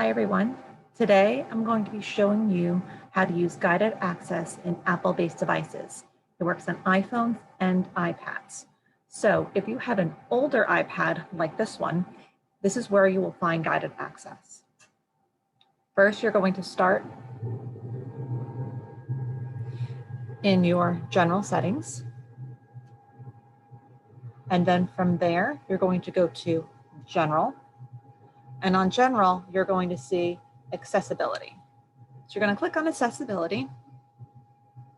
Hi everyone. Today I'm going to be showing you how to use guided access in Apple-based devices. It works on iPhones and iPads. So if you have an older iPad like this one, this is where you will find guided access. First, you're going to start in your general settings. And then from there, you're going to go to general. And on general, you're going to see accessibility. So you're going to click on accessibility,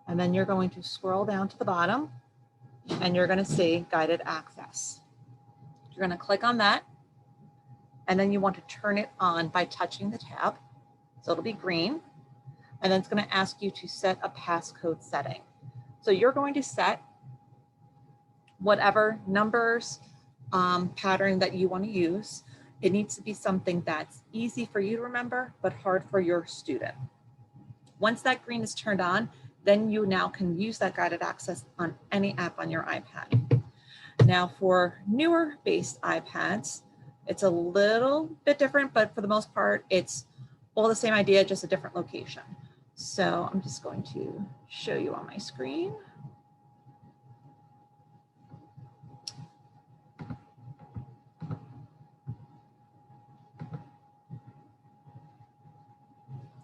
and then you're going to scroll down to the bottom, and you're going to see guided access. You're going to click on that, and then you want to turn it on by touching the tab. So it'll be green, and then it's going to ask you to set a passcode setting. So you're going to set whatever numbers pattern that you want to use. It needs to be something that's easy for you to remember, but hard for your student. Once that green is turned on, then you now can use that guided access on any app on your iPad. Now for newer based iPads, it's a little bit different, but for the most part, it's all the same idea, just a different location. So I'm just going to show you on my screen.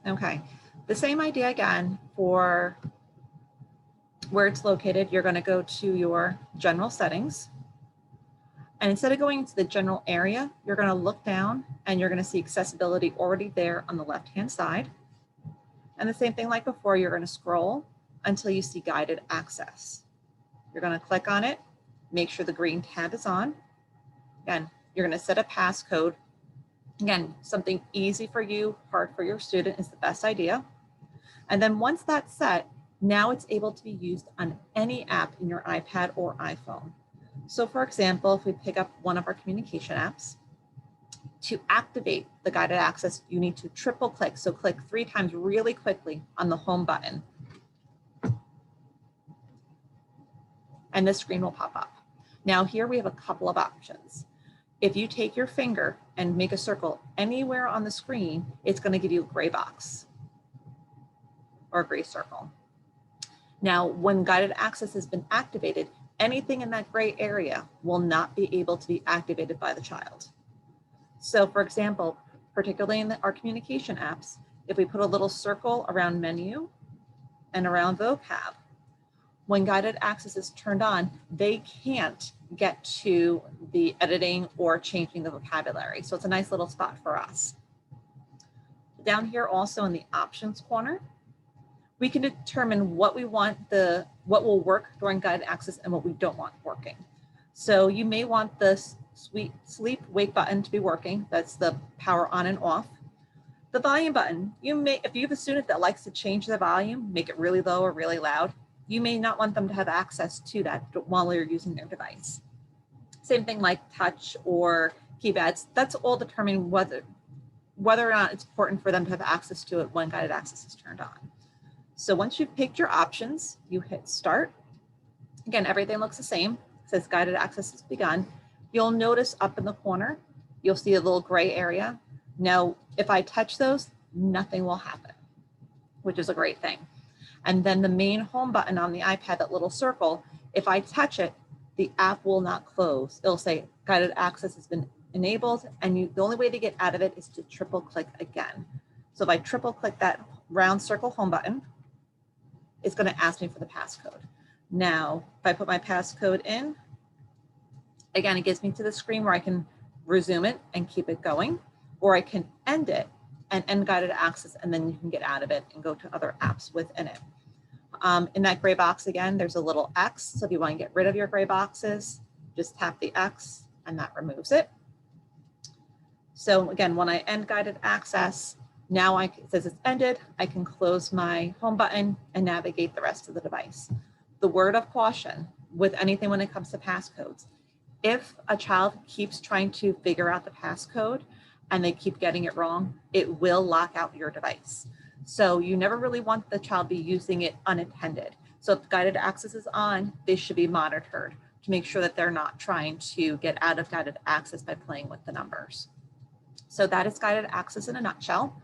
Okay, the same idea again for where it's located. You're going to go to your general settings. And instead of going into the general area, you're going to look down and you're going to see accessibility already there on the left-hand side. And the same thing like before, you're going to scroll until you see guided access. You're going to click on it, make sure the green tab is on. Again, you're going to set a passcode. Again, something easy for you, hard for your student is the best idea. And then once that's set, now it's able to be used on any app in your iPad or iPhone. So for example, if we pick up one of our communication apps, to activate the guided access, you need to triple click. So click 3 times really quickly on the home button. And this screen will pop up. Now here we have a couple of options. If you take your finger and make a circle anywhere on the screen, it's going to give you a gray box or a gray circle. Now, when guided access has been activated, anything in that gray area will not be able to be activated by the child. So for example, particularly in our communication apps, if we put a little circle around menu and around vocab, when guided access is turned on, they can't get to the editing or changing the vocabulary. So it's a nice little spot for us. Down here also in the options corner, we can determine what we want what will work during guided access and what we don't want working. So you may want the sleep wake button to be working. That's the power on and off. The volume button, if you have a student that likes to change the volume, make it really low or really loud, you may not want them to have access to that while you're using their device. Same thing like touch or keypads. That's all determining whether or not it's important for them to have access to it when guided access is turned on. So once you've picked your options, you hit start. Again, everything looks the same. It says guided access has begun. You'll notice up in the corner, you'll see a little gray area. Now, if I touch those, nothing will happen, which is a great thing. And then the main home button on the iPad, that little circle, if I touch it, the app will not close. It'll say guided access has been enabled, and the only way to get out of it is to triple click again. So if I triple click that round circle home button, it's going to ask me for the passcode. Now, if I put my passcode in, again, it gets me to the screen where I can resume it and keep it going, or I can end it and end guided access, and then you can get out of it and go to other apps within it. In that gray box, again, there's a little X. So if you want to get rid of your gray boxes, just tap the X and that removes it. So again, when I end guided access, now it says it's ended. I can close my home button and navigate the rest of the device. The word of caution with anything when it comes to passcodes, if a child keeps trying to figure out the passcode and they keep getting it wrong, it will lock out your device. So you never really want the child to be using it unattended. So if guided access is on, they should be monitored to make sure that they're not trying to get out of guided access by playing with the numbers. So that is guided access in a nutshell.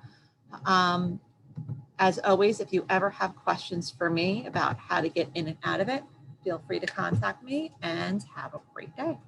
As always, if you ever have questions for me about how to get in and out of it, feel free to contact me, and have a great day.